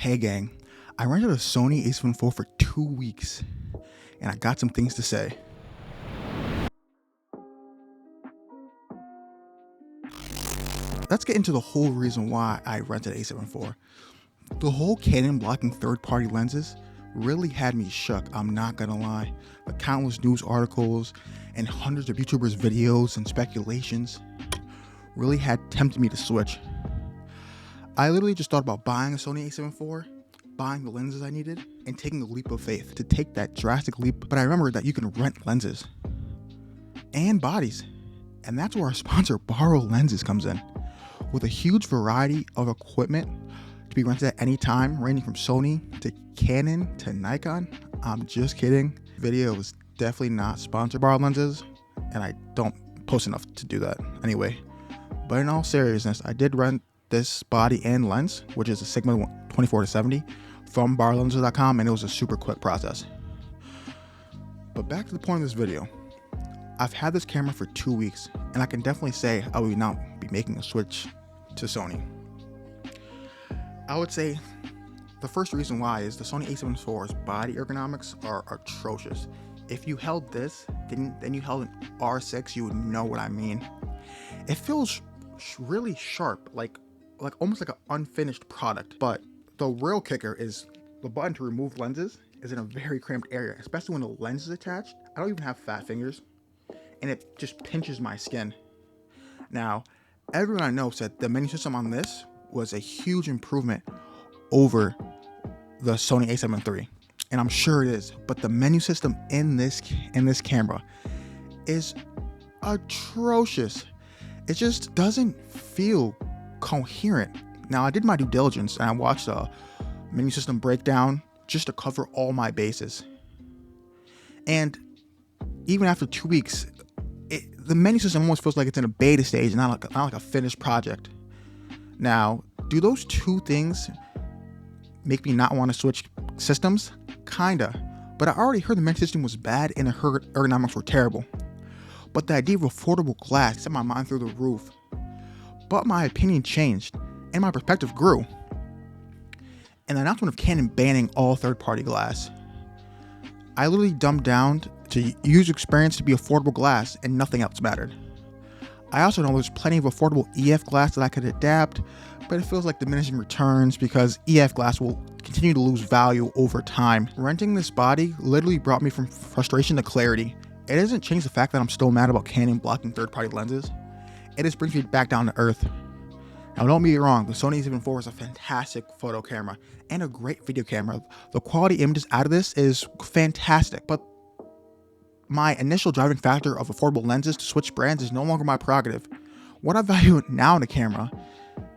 Hey gang, I rented a Sony a74 for 2 weeks, and I got some things to say. Let's get into the whole reason why I rented a74. The whole Canon blocking third-party lenses really had me shook, I'm not gonna lie. The countless news articles and hundreds of YouTubers' videos and speculations really had tempted me to switch. I literally just thought about buying a Sony a74, buying the lenses I needed, and taking a leap of faith to take that drastic leap. But I remembered that you can rent lenses and bodies, and that's where our sponsor Borrow Lenses comes in. With a huge variety of equipment to be rented at any time, ranging from Sony to Canon to Nikon. I'm just kidding. Video is definitely not sponsored by Borrow Lenses, and I don't post enough to do that anyway. But in all seriousness, I did rent this body and lens, which is a Sigma 24-70 from borrowlenses.com, and it was a super quick process. But back to the point of this video. I've had this camera for 2 weeks, and I can definitely say I will not be making a switch to Sony. I would say the first reason why is the Sony a74's body ergonomics are atrocious. If you held this, then you held an R6, you would know what I mean. It feels really sharp, like almost like an unfinished product. But the real kicker is the button to remove lenses is in a very cramped area, especially when the lens is attached. I don't even have fat fingers, and it just pinches my skin. Now, everyone I know said the menu system on this was a huge improvement over the Sony a7 III, and I'm sure it is. But the menu system in this camera is atrocious. It just doesn't feel coherent. Now, I did my due diligence and I watched a menu system breakdown just to cover all my bases. And even after 2 weeks, the menu system almost feels like it's in a beta stage, not like a finished project. Now, do those two things make me not want to switch systems? Kinda. But I already heard the menu system was bad and the ergonomics were terrible. But the idea of affordable glass set my mind through the roof. But my opinion changed, and my perspective grew. And the announcement of Canon banning all third-party glass, I literally dumbed down to user experience to be affordable glass, and nothing else mattered. I also know there's plenty of affordable EF glass that I could adapt, but it feels like diminishing returns because EF glass will continue to lose value over time. Renting this body literally brought me from frustration to clarity. It doesn't change the fact that I'm still mad about Canon blocking third-party lenses. It just brings me back down to earth. Now, don't get me wrong, the Sony a74 is a fantastic photo camera and a great video camera. The quality images out of this is fantastic, but my initial driving factor of affordable lenses to switch brands is no longer my prerogative. What I value now in a camera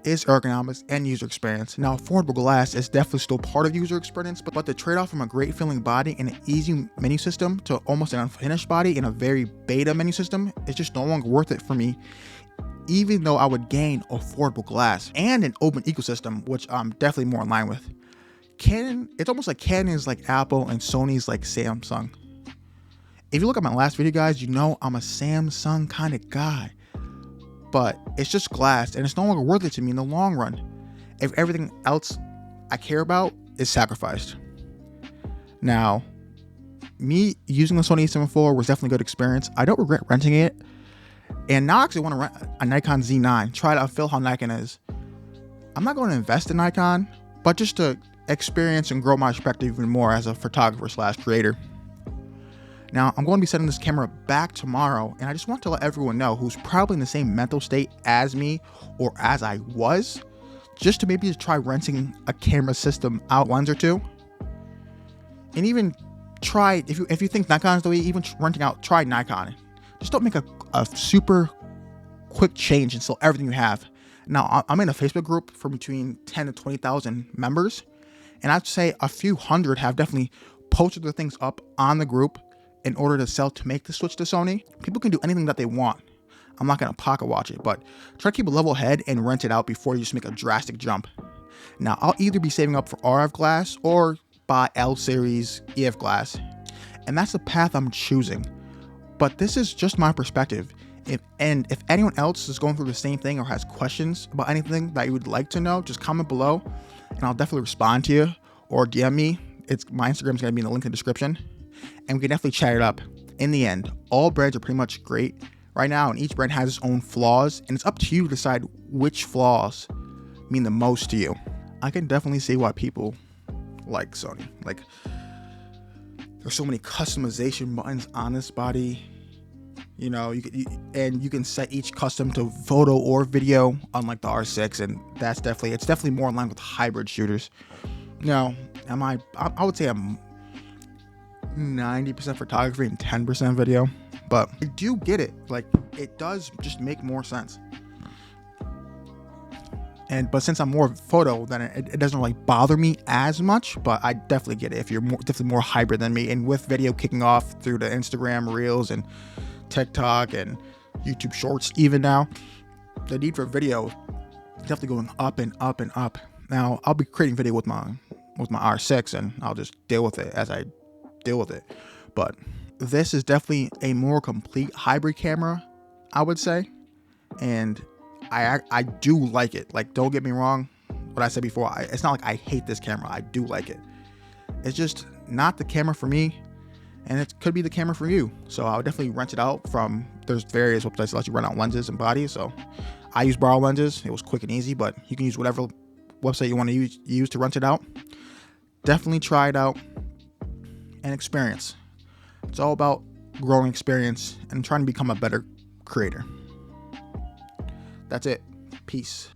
is ergonomics and user experience. Now, affordable glass is definitely still part of user experience, but the trade-off from a great feeling body and an easy menu system to almost an unfinished body in a very beta menu system is just no longer worth it for me, even though I would gain affordable glass and an open ecosystem, which I'm definitely more in line with. Canon, it's almost like Canon is like Apple and Sony's like Samsung. If you look at my last video, guys, you know I'm a Samsung kind of guy. But it's just glass, and it's no longer worth it to me in the long run if everything else I care about is sacrificed. Now, me using the Sony a74 was definitely a good experience. I don't regret renting it, and now I actually want to rent a Nikon Z9, try to feel how Nikon is. I'm not going to invest in Nikon, but just to experience and grow my perspective even more as a photographer / creator. Now, I'm going to be sending this camera back tomorrow, and I just want to let everyone know who's probably in the same mental state as me or as I was, just to maybe try renting a camera system out lens or two. And even try, if you think Nikon is the way, even renting out, try Nikon. Just don't make a super quick change and sell everything you have. Now, I'm in a Facebook group for between 10 to 20,000 members, and I'd say a few hundred have definitely posted their things up on the group in order to make the switch to Sony. People can do anything that they want. I'm not going to pocket watch it, but try to keep a level head and rent it out before you just make a drastic jump. Now, I'll either be saving up for RF glass or buy L series EF glass, and that's the path I'm choosing. But this is just my perspective. If anyone else is going through the same thing or has questions about anything that you would like to know, just comment below and I'll definitely respond to you or DM me. My Instagram's gonna be in the link in the description, and we can definitely chat it up. In the end, all brands are pretty much great right now, and each brand has its own flaws, and it's up to you to decide which flaws mean the most to you. I can definitely see why people like Sony. Like, there's so many customization buttons on this body. You know, you can set each custom to photo or video, unlike the R6, and it's definitely more in line with hybrid shooters. Now, I would say I'm 90% photography and 10% video, but I do get it. Like, it does just make more sense. But since I'm more photo, then it doesn't really bother me as much, but I definitely get it if you're definitely more hybrid than me. And with video kicking off through the Instagram Reels and TikTok and YouTube Shorts even now, the need for video is definitely going up and up and up. Now, I'll be creating video with my R6, and I'll just deal with it as I deal with it. But this is definitely a more complete hybrid camera, I would say, and I do like it. Like, don't get me wrong, what I said before, it's not like I hate this camera. I do like it. It's just not the camera for me, and it could be the camera for you. So I would definitely rent it out from, there's various websites that let you rent out lenses and bodies. So I use Borrow Lenses. It was quick and easy, but you can use whatever website you want to use to rent it out. Definitely try it out and experience. It's all about growing experience and trying to become a better creator. That's it. Peace.